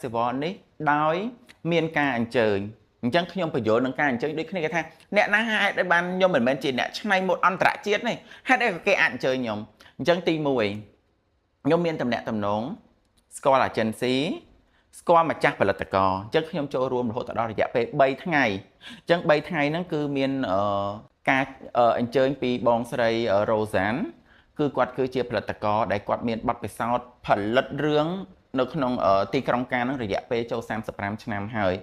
សិវននេះដោយមានការអញ្ជើញអញ្ចឹងខ្ញុំបញ្យល់នឹងការអញ្ជើញដូចគ្នាគេថាអ្នកណាហេតុដែលបានខ្ញុំមិនមែនជាអ្នកឆ្នៃម៉ូដអន្តរជាតិទេហេតុអីគេអាចអញ្ជើញខ្ញុំអញ្ចឹងទី1ខ្ញុំមានតំណែងតំណងស្គាល់ agency ស្គាល់ម្ចាស់ផលិតករអញ្ចឹងខ្ញុំចូលរួមរហូតដល់រយៈពេល3ថ្ងៃអញ្ចឹង3ថ្ងៃហ្នឹងគឺមានការអញ្ជើញពីបងស្រី Rosan គឺគាត់គឺជាផលិតករដែលគាត់មានបទពិសោធន៍ផលិតរឿងនៅក្នុងទីក្រុងកាននឹងរយៈពេលចូល35ឆ្នាំហើយ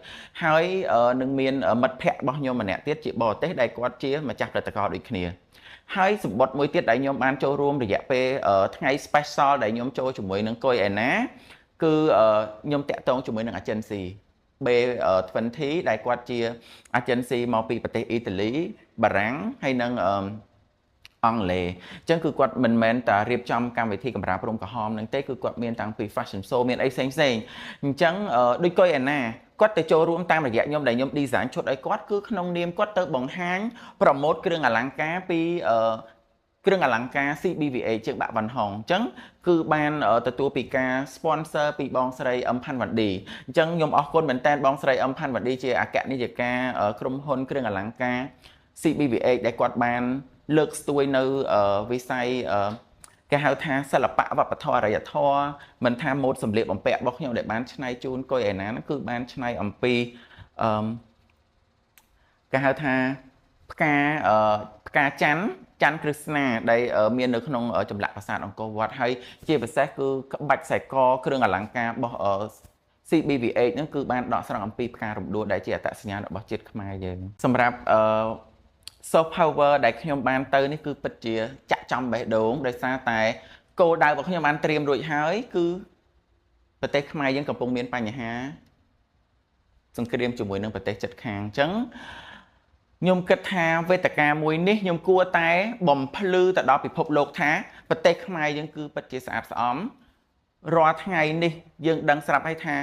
នឹងមានមិត្តភ័ក្តិរបស់ខ្ញុំម្នាក់ទៀតជាបរទេសដែលគាត់ជាម្ចាស់ផលិតករដូចគ្នាហើយសម្បត្តិមួយទៀតដែលខ្ញុំបានចូលរួមរយៈពេលថ្ងៃ special ដែលខ្ញុំចូលជាមួយនឹងកុយអេណាគឺខ្ញុំតាក់ទងជាមួយនឹង agency B20 ដែលគាត់ជា agency មកពីប្រទេសអ៊ីតាលីបារាំងហើយនឹងអង់គ្លេសអញ្ចឹងគឺគាត់មិនមែនតែរៀបចំកម្មវិធីកម្រាលព្រំក្រហមនឹងទេគឺគាត់មានតាំងពី fashion show មានអីផ្សេងអញ្ចឹងដូចកុយអេណាគាត់ទៅចូលរួមតាមរយៈខ្ញុំដែលខ្ញុំ design ឈុតឲ្យគាត់គឺក្នុងនាមគាត់ទៅបង្ហាញ promote គ្រឿងអលង្ការពីគ្រឿងអលង្ការ CBVA ជាងបាក់វ៉ាន់ហុងអញ្ចឹងគឺបានទទួលពីការ sponsor ពីបងស្រីអឹមផាន់វ៉ាន់ឌីអញ្ចឹងខ្ញុំអរគុណមែនតើបងស្រីអឹមផាន់វ៉ាន់ឌីជាអគ្គនាយិកាក្រុមហ៊ុនគ្រឿងអលង្ការ CBVA ដែលគាត់បានលើកស្ទួយនៅវិស័យគេហៅថាសិល្បៈវប្បធម៌អរិយធម៌មិនថាម៉ូដសម្លៀកបំពាក់របស់ខ្ញុំដែលបានច្នៃជូនកុយអេណាគឺបានច្នៃអំពីគេហៅថាផ្កាច័ន្ទក្រឹស្នាដែលមាននៅក្នុងចម្លាក់ប្រាសាទអង្គរវត្តហើយជាពិសេសគឺក្បាច់ខ្សែកគ្រឿងអលង្ការរបស់ CBVH ហ្នឹងគឺបានដកស្រង់អំពីផ្ការំដួលដែលជាអត្តសញ្ញាណរបស់ជាតិខ្មែរយើងសម្រាប់soft power ដែលខ្ញុំបានទៅនេះគឺពិតជាចាក់ចំបេះដូងដោយសារតែគោលដៅរបស់ខ្ញុំបានត្រៀមរួចហើយគឺប្រទេសខ្មែរយើងកំពុងមានបញ្ហាសង្គ្រាមជាមួយនឹងប្រទេសជិតខាងអញ្ចឹងខ្ញុំគិតថាវេទិកាមួយនេះខ្ញុំគួរតែបំភ្លឺទៅដល់ពិភពលោកថាប្រទេសខ្មែរយើងគឺពិតជាស្អាតស្អំរាល់ថ្ងៃនេះយើងដឹងស្រាប់ហើយថា